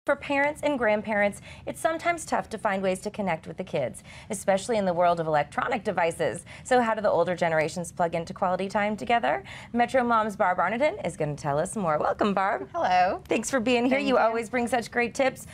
For parents and grandparents, it's sometimes tough to find ways to connect with the kids, especially in the world of electronic devices. So how do the older generations plug into quality time together? Metro Mom's Barb Arneden is going to tell us more. Welcome, Barb. Hello. Thanks for being here. You always bring such great tips.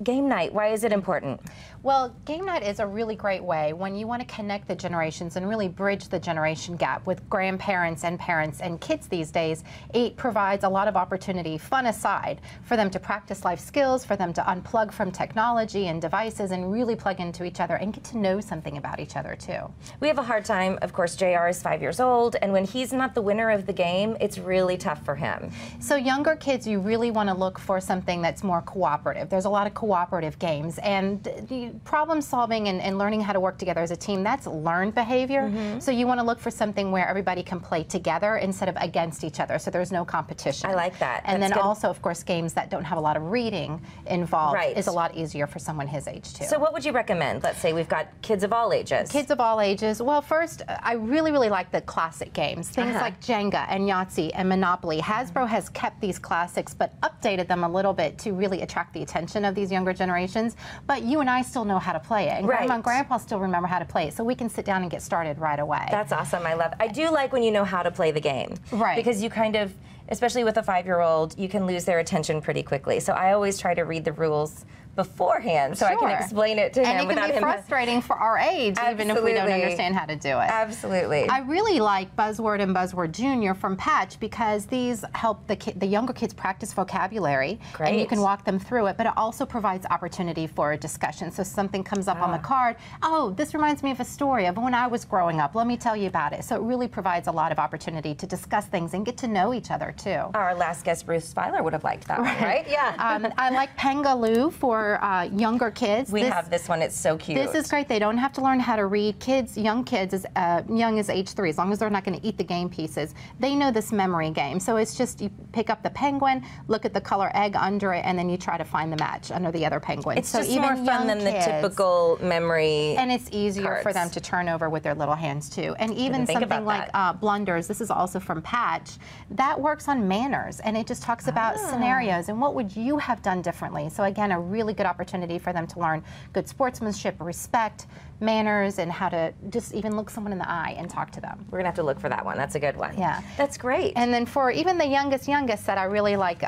Game night, why is it important? Well, game night is a really great way when you want to connect the generations and really bridge the generation gap with grandparents and parents and kids these days. It provides a lot of opportunity, fun aside, for them to practice life skills, for them to unplug from technology and devices and really plug into each other and get to know something about each other too. We have a hard time, of course, JR is 5 years old, and when he's not the winner of the game, it's really tough for him. So younger kids, you really want to look for something that's more cooperative. There's a lot of cooperative games, and the problem solving and learning how to work together as a team, that's learned behavior. So you want to look for something where everybody can play together instead of against each other, so there's no competition. I like that. And that's then good. Also, of course, games that don't have a lot of reading involved is a lot easier for someone his age too. So what would you recommend? Let's say we've got kids of all ages. Kids of all ages. Well, first, I really like the classic games. Things like Jenga and Yahtzee and Monopoly. Hasbro has kept these classics but updated them a little bit to really attract the attention of these younger generations. But you and I still know how to play it. And Grandma and Grandpa still remember how to play it. So we can sit down and get started right away. That's awesome. I love it. I do like when you know how to play the game. Right. Because you kind of, especially with a 5-year-old, you can lose their attention pretty quickly. So I always try to read the rules beforehand so I can explain it to him. And it can be frustrating for our age, even if we don't understand how to do it. Absolutely. I really like Buzzword and Buzzword Junior from Patch because these help the younger kids practice vocabulary. Great. And you can walk them through it, but it also provides opportunity for a discussion. So something comes up on the card, oh, this reminds me of a story of when I was growing up. Let me tell you about it. So it really provides a lot of opportunity to discuss things and get to know each other too. Our last guest, Bruce Filer, would have liked that one, right? Yeah. I like Pengaloo for younger kids. We have this one. It's so cute. This is great. They don't have to learn how to read. Kids, young kids, as young as age 3, as long as they're not going to eat the game pieces, they know this memory game. So it's just you pick up the penguin, look at the color egg under it, and then you try to find the match under the other penguin. It's just more fun than the typical memory. And it's easier for them to turn over with their little hands too. And even something like Blunders, this is also from Patch, that works on manners, and it just talks about scenarios and what would you have done differently. So again, a really good opportunity for them to learn good sportsmanship, respect, manners, and how to just even look someone in the eye and talk to them. We're gonna have to look for that one. That's a good one. Yeah. That's great. And then for even the youngest that I really like,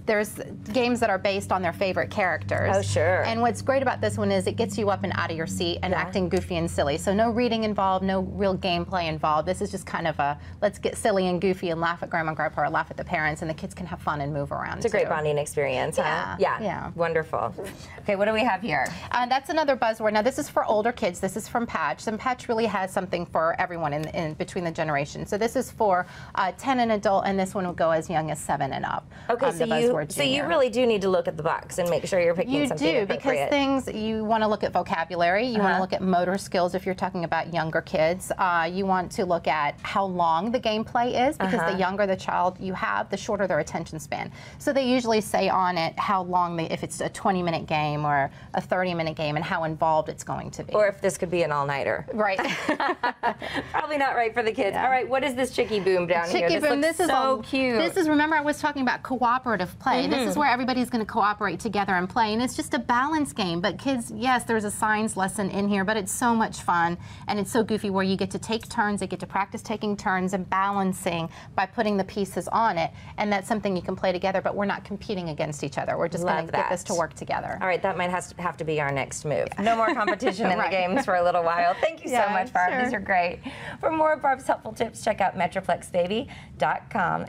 there's games that are based on their favorite characters. Oh, sure. And what's great about this one is it gets you up and out of your seat and acting goofy and silly. So no reading involved, no real gameplay involved. This is just kind of a, let's get silly and goofy and laugh at Grandma and Grandpa or laugh at the parents, and the kids can have fun and move around. It's a great bonding experience, huh? Yeah. Wonderful. Okay, what do we have here? That's another buzzword. Now this is for older kids. This is from Patch, and Patch really has something for everyone in between the generations. So this is for 10 and adult, and this one will go as young as 7 and up. Okay, so you really do need to look at the box and make sure you're picking something appropriate. Because things, you want to look at vocabulary, you want to look at motor skills if you're talking about younger kids. You want to look at how long the gameplay is, because the younger the child you have, the shorter their attention span. So they usually say on it how long, if it's a 20-minute game or a 30-minute game, and how involved it's going to be. Or if this could be an all-nighter. Right. Probably not right for the kids. All right, what is this Chicky Boom down here? This looks so cute. This is, remember I was talking about cooperative play. This is where everybody's going to cooperate together and play, and it's just a balance game. But kids, yes, there's a science lesson in here, but it's so much fun, and it's so goofy where you get to take turns, they get to practice taking turns and balancing by putting the pieces on it, and that's something you can play together, but we're not competing against each other. We're just going to get this to work together. All right, that might have to be our next move. No more competition in the games for a little while. Thank you so much, Barb. These are great. For more of Barb's helpful tips, check out MetroplexBaby.com.